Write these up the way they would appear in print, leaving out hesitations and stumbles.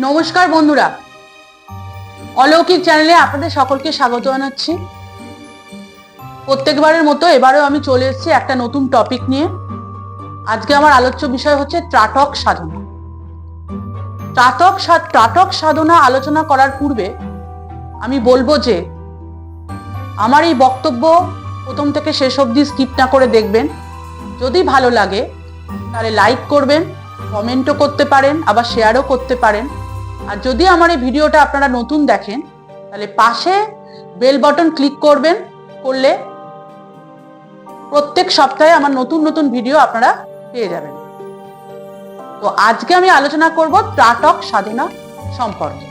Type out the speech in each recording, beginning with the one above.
নমস্কার বন্ধুরা, অলৌকিক চ্যানেলে আপনাদের সকলকে স্বাগত জানাচ্ছি। প্রত্যেকবারের মতো এবারেও আমি চলে এসেছি একটা নতুন টপিক নিয়ে। আজকে আমার আলোচ্য বিষয় হচ্ছে ত্রাটক সাধনা। ত্রাটক সাধনা আলোচনা করার পূর্বে আমি বলবো যে আমার এই বক্তব্য প্রথম থেকে শেষ অবধি স্কিপ না করে দেখবেন। যদি ভালো লাগে তাহলে লাইক করবেন, কমেন্টও করতে পারেন, আবার শেয়ারও করতে পারেন। আর যদি আমার এই ভিডিওটা আপনারা নতুন দেখেন তাহলে পাশে বেল বাটন ক্লিক করবেন, করলে প্রত্যেক সপ্তাহে আমার নতুন নতুন ভিডিও আপনারা পেয়ে যাবেন। তো আজকে আমি আলোচনা করব ত্রাটক সাধনা সম্পর্কে।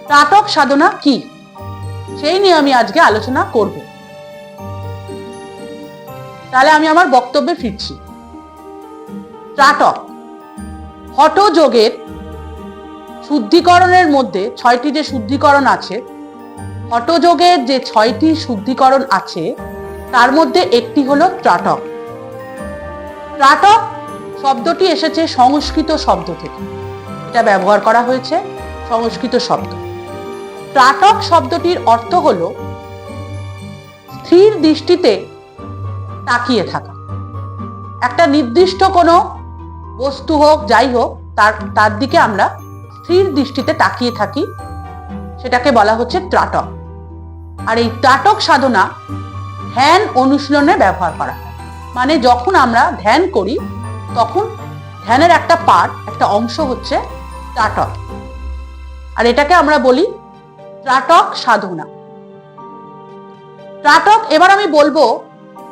ত্রাটক সাধনা কি, সেই নিয়ে আমি আজকে আলোচনা করব। তাহলে আমি আমার বক্তব্যে ফিরছি। ত্রাটক হঠযোগের শুদ্ধিকরণের মধ্যে 6টি যে শুদ্ধিকরণ আছে, হঠযোগের যে 6টি শুদ্ধিকরণ আছে তার মধ্যে একটি হলো ত্রাটক। ত্রাটক শব্দটি এসেছে সংস্কৃত শব্দ থেকে, এটা ব্যবহার করা হয়েছে সংস্কৃত শব্দ। ত্রাটক শব্দটির অর্থ হলো স্থির দৃষ্টিতে তাকিয়ে থাকা। একটা নির্দিষ্ট কোনো বস্তু হোক, যাই হোক, তার দিকে আমরা স্থির দৃষ্টিতে তাকিয়ে থাকি, সেটাকে বলা হচ্ছে ত্রাটক। আর এই ত্রাটক সাধনা ধ্যান অনুশীলনে ব্যবহার করা হয়। মানে যখন আমরা ধ্যান করি তখন ধ্যানের একটা পার্ট, একটা অংশ হচ্ছে ত্রাটক, আর এটাকে আমরা বলি ত্রাটক সাধনা। ত্রাটক, এবার আমি বলবো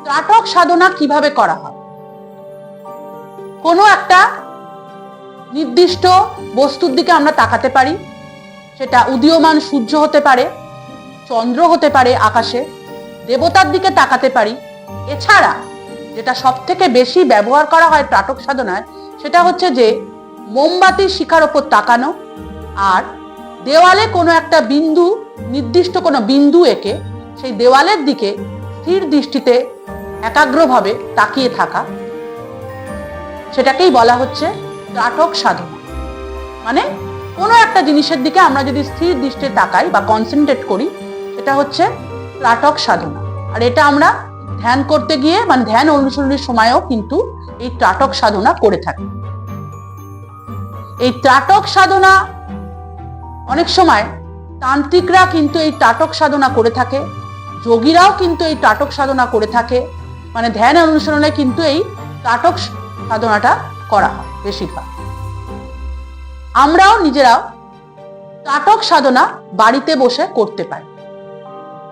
ত্রাটক সাধনা কিভাবে করা হয়। কোনো একটা নির্দিষ্ট বস্তুর দিকে আমরা তাকাতে পারি, সেটা উদীয়মান সূর্য হতে পারে, চন্দ্র হতে পারে, আকাশে দেবতার দিকে তাকাতে পারি। এছাড়া যেটা সব থেকে বেশি ব্যবহার করা হয় ত্রাটক সাধনায়, সেটা হচ্ছে যে মোমবাতির শিখার ওপর তাকানো, আর দেওয়ালে কোনো একটা বিন্দু, নির্দিষ্ট কোনো বিন্দু এঁকে সেই দেওয়ালের দিকে স্থির দৃষ্টিতে একাগ্রভাবে তাকিয়ে থাকা, সেটাকেই বলা হচ্ছে ত্রাটক সাধনা। মানে কোনো একটা জিনিসের দিকে আমরা যদি স্থির দৃষ্টিতে তাকাই বা কনসেন্ট্রেট করি, সেটা হচ্ছে ত্রাটক সাধনা। আর এটা আমরা ধ্যান করতে গিয়ে, মানে ধ্যান অনুশীলনের সময়ও কিন্তু এই ত্রাটক সাধনা করে থাকি। এই ত্রাটক সাধনা অনেক সময় তান্ত্রিকরা কিন্তু এই ত্রাটক সাধনা করে থাকে, যোগীরাও কিন্তু এই ত্রাটক সাধনা করে থাকে। মানে ধ্যান অনুশীলনে কিন্তু এই ত্রাটক সাধনাটা করা হয় বেশিরভাগ। আমরাও নিজেরাও ত্রাটক সাধনা বাড়িতে বসে করতে পারি।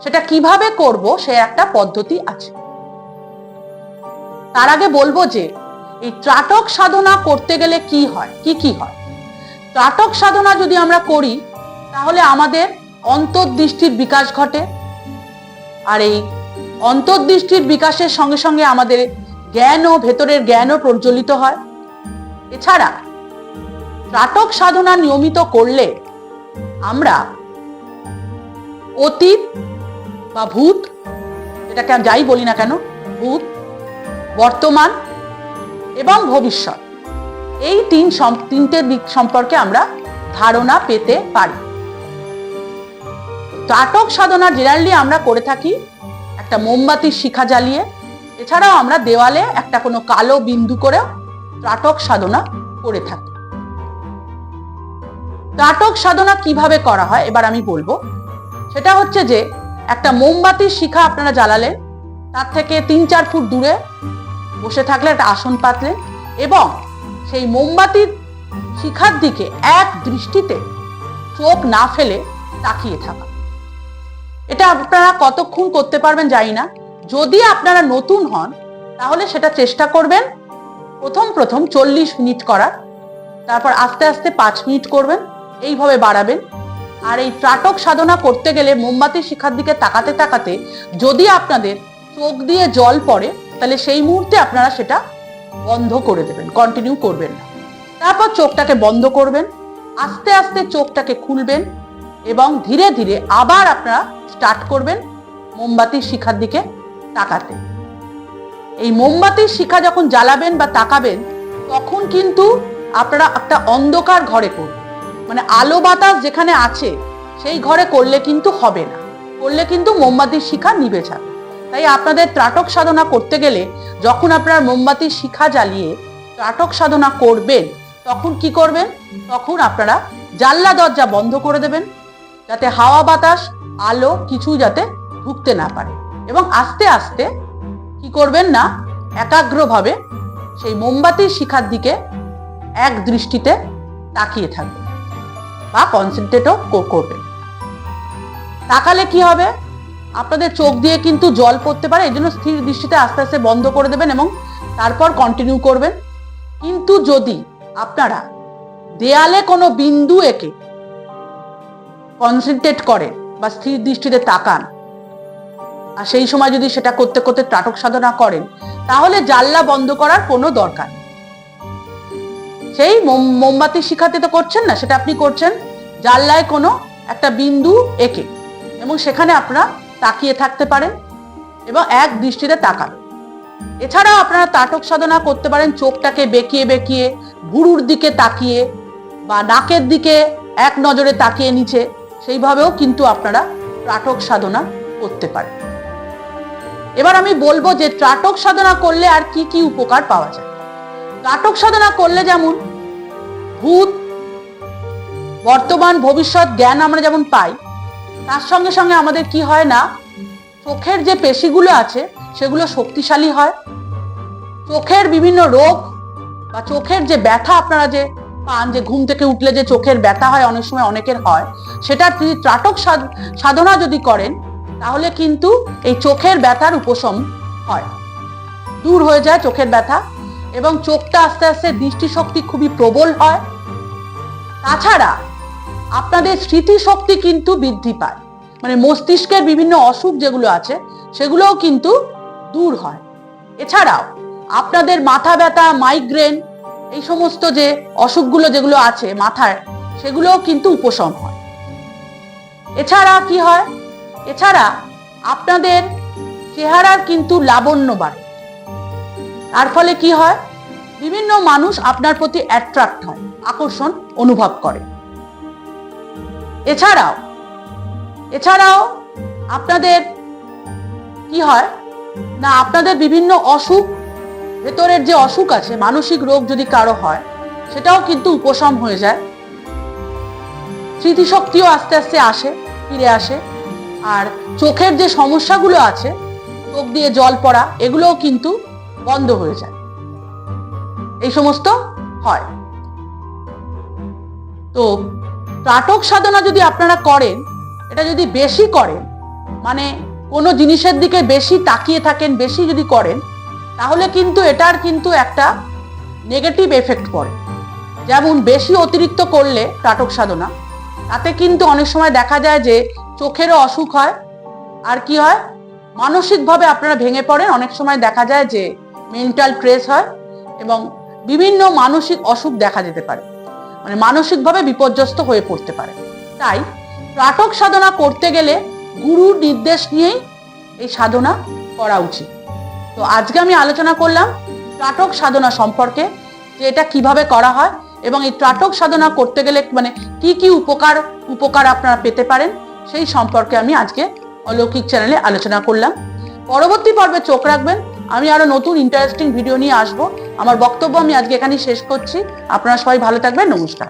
সেটা কিভাবে করব সে একটা পদ্ধতি আছে। তার আগে বলবো যে এই ত্রাটক সাধনা করতে গেলে কি হয়, কি হয়। ত্রাটক সাধনা যদি আমরা করি তাহলে আমাদের অন্তর্দৃষ্টির বিকাশ ঘটে, আর এই অন্তর্দৃষ্টির বিকাশের সঙ্গে সঙ্গে আমাদের জ্ঞান ও ভেতরের জ্ঞানও প্রজ্বলিত হয়। এছাড়া ত্রাটক সাধনা নিয়মিত করলে আমরা অতীত বা ভূত, এটাকে আমি যাই বলি না কেন, ভূত, বর্তমান এবং ভবিষ্যৎ, এই তিনটে দিক সম্পর্কে আমরা ধারণা পেতে পারি। ত্রাটক সাধনা জেনারেলি আমরা করে থাকি একটা মোমবাতির শিখা জ্বালিয়ে। এছাড়াও আমরা দেওয়ালে একটা কোনো কালো বিন্দু করে ত্রাটক সাধনা করে থাকি। ত্রাটক সাধনা কিভাবে করা হয় এবার আমি বলবো। সেটা হচ্ছে যে একটা মোমবাতির শিখা আপনারা জ্বালালেন, তার থেকে 3-4 ফুট দূরে বসে থাকলে একটা আসন পাতলেন এবং সেই মোমবাতির শিখার দিকে এক দৃষ্টিতে চোখ না ফেলে তাকিয়ে থাকা। এটা আপনারা কতক্ষণ করতে পারবেন জানি না। যদি আপনারা নতুন হন তাহলে সেটা চেষ্টা করবেন প্রথম 40 মিনিট করার, তারপর আস্তে আস্তে 5 মিনিট করবেন, এইভাবে বাড়াবেন। আর এই ত্রাটক সাধনা করতে গেলে মোমবাতির শিখার দিকে তাকাতে তাকাতে যদি আপনাদের চোখ দিয়ে জল পড়ে তাহলে সেই মুহূর্তে আপনারা সেটা বন্ধ করে দেবেন, কন্টিনিউ করবেন না। তারপর চোখটাকে বন্ধ করবেন, আস্তে আস্তে চোখটাকে খুলবেন এবং ধীরে ধীরে আবার আপনারা স্টার্ট করবেন মোমবাতির শিখার দিকে তাকাতে। এই মোমবাতির শিখা যখন জ্বালাবেন বা তাকাবেন তখন কিন্তু আপনারা একটা অন্ধকার ঘরে করবেন, মানে আলো বাতাস যেখানে আছে সেই ঘরে করলে কিন্তু হবে না, করলে কিন্তু মোমবাতির শিখা নিভে যাবে। তাই আপনাদের ত্রাটক সাধনা করতে গেলে যখন আপনার মোমবাতির শিখা জ্বালিয়ে ত্রাটক সাধনা করবেন, তখন কি করবেন, তখন আপনারা জানলা দরজা বন্ধ করে দেবেন, যাতে হাওয়া বাতাস আলো কিছু যাতে ঢুকতে না পারে, এবং আস্তে আস্তে কি করবেন না, একাগ্রভাবে সেই মোমবাতির শিখার দিকে এক দৃষ্টিতে তাকিয়ে থাকবেন বা কনসেন্ট্রেটও করবেন। তাকালে কি হবে, আপনাদের চোখ দিয়ে কিন্তু জল পড়তে পারে, এই জন্য স্থির দৃষ্টিতে আস্তে আস্তে বন্ধ করে দেবেন এবং তারপর কন্টিনিউ করবেন। কিন্তু যদি আপনারা দেয়ালে কোনো বিন্দু এঁকে কনসেন্ট্রেট করেন বা স্থির দৃষ্টিতে তাকান, আর সেই সময় যদি সেটা করতে করতে ত্রাটক সাধনা করেন, তাহলে জানলা বন্ধ করার কোনো দরকার নেই। সেই মোমবাতি শিখাতে তো করছেন না, সেটা আপনি করছেন জানলায় কোনো একটা বিন্দু এঁকে, এবং সেখানে আপনারা তাকিয়ে থাকতে পারেন এবং এক দৃষ্টিতে তাকাবেন। এছাড়াও আপনারা ত্রাটক সাধনা করতে পারেন চোখটাকে বেঁকিয়ে বেঁকিয়ে, ভুরুর দিকে তাকিয়ে বা নাকের দিকে এক নজরে তাকিয়ে নিচে, সেইভাবেও কিন্তু আপনারা ত্রাটক সাধনা করতে পারেন। এবার আমি বলবো যে ত্রাটক সাধনা করলে আর কি কি উপকার পাওয়া যায়। ত্রাটক সাধনা করলে যেমন ভূত, বর্তমান, ভবিষ্যৎ জ্ঞান আমরা যেমন পাই, তার সঙ্গে সঙ্গে আমাদের কি হয় না, চোখের যে পেশিগুলো আছে সেগুলো শক্তিশালী হয়। চোখের বিভিন্ন রোগ বা চোখের যে ব্যথা আপনারা যে পান, যে ঘুম থেকে উঠলে যে চোখের ব্যথা হয়, অনেক সময় অনেকের হয়, সেটা যদি ত্রাটক সাধনা যদি করেন, তাহলে কিন্তু এই চোখের ব্যথার উপশম হয়, দূর হয়ে যায় চোখের ব্যথা, এবং চোখটা আস্তে আস্তে দৃষ্টিশক্তি খুবই প্রবল হয়। তাছাড়া আপনাদের স্মৃতিশক্তি কিন্তু বৃদ্ধি পায়, মানে মস্তিষ্কের বিভিন্ন অসুখ যেগুলো আছে সেগুলোও কিন্তু দূর হয়। এছাড়াও আপনাদের মাথা ব্যথা, মাইগ্রেন, এই সমস্ত যে অসুখগুলো যেগুলো আছে মাথায়, সেগুলোও কিন্তু উপশম হয়। এছাড়া কি হয়, এছাড়া আপনাদের চেহারার কিন্তু লাবণ্য বাড়ে, তার ফলে কি হয়, বিভিন্ন মানুষ আপনার প্রতি অ্যাট্রাক্ট হয়, আকর্ষণ অনুভব করে। এছাড়াও আপনাদের কি হয় না, আপনাদের বিভিন্ন অসুখ, ভেতরের যে অসুখ আছে, মানসিক রোগ যদি কারো হয়, সেটাও কিন্তু উপশম হয়ে যায়। স্মৃতিশক্তিও আস্তে আস্তে ফিরে আসে। আর চোখের যে সমস্যাগুলো আছে, চোখ দিয়ে জল পড়া, এগুলোও কিন্তু বন্ধ হয়ে যায়, এই সমস্ত হয়। তো ত্রাটক সাধনা যদি আপনারা করেন, এটা যদি বেশি করেন, মানে কোনো জিনিসের দিকে বেশি তাকিয়ে থাকেন, বেশি যদি করেন, তাহলে কিন্তু এটার কিন্তু একটা নেগেটিভ এফেক্ট পড়ে। যেমন বেশি অতিরিক্ত করলে ত্রাটক সাধনা, তাতে কিন্তু অনেক সময় দেখা যায় যে চোখেরও অসুখ হয়, আর কি হয়, মানসিকভাবে আপনারা ভেঙে পড়েন। অনেক সময় দেখা যায় যে মেন্টাল স্ট্রেস হয় এবং বিভিন্ন মানসিক অসুখ দেখা যেতে পারে, মানে মানসিকভাবে বিপর্যস্ত হয়ে পড়তে পারে। তাই ত্রাটক সাধনা করতে গেলে গুরুর নির্দেশ নিয়েই এই সাধনা করা উচিত। তো আজকে আমি আলোচনা করলাম ত্রাটক সাধনা সম্পর্কে, যে এটা কিভাবে করা হয় এবং এই ত্রাটক সাধনা করতে গেলে মানে কি কি উপকার আপনারা পেতে পারেন, সেই সম্পর্কে আমি আজকে অলৌকিক চ্যানেলে আলোচনা করলাম। পরবর্তী পর্বে চোখ রাখবেন, আমি আরো নতুন ইন্টারেস্টিং ভিডিও নিয়ে আসবো। আমার বক্তব্য আমি আজকে এখানেই শেষ করছি। আপনারা সবাই ভালো থাকবেন। নমস্কার।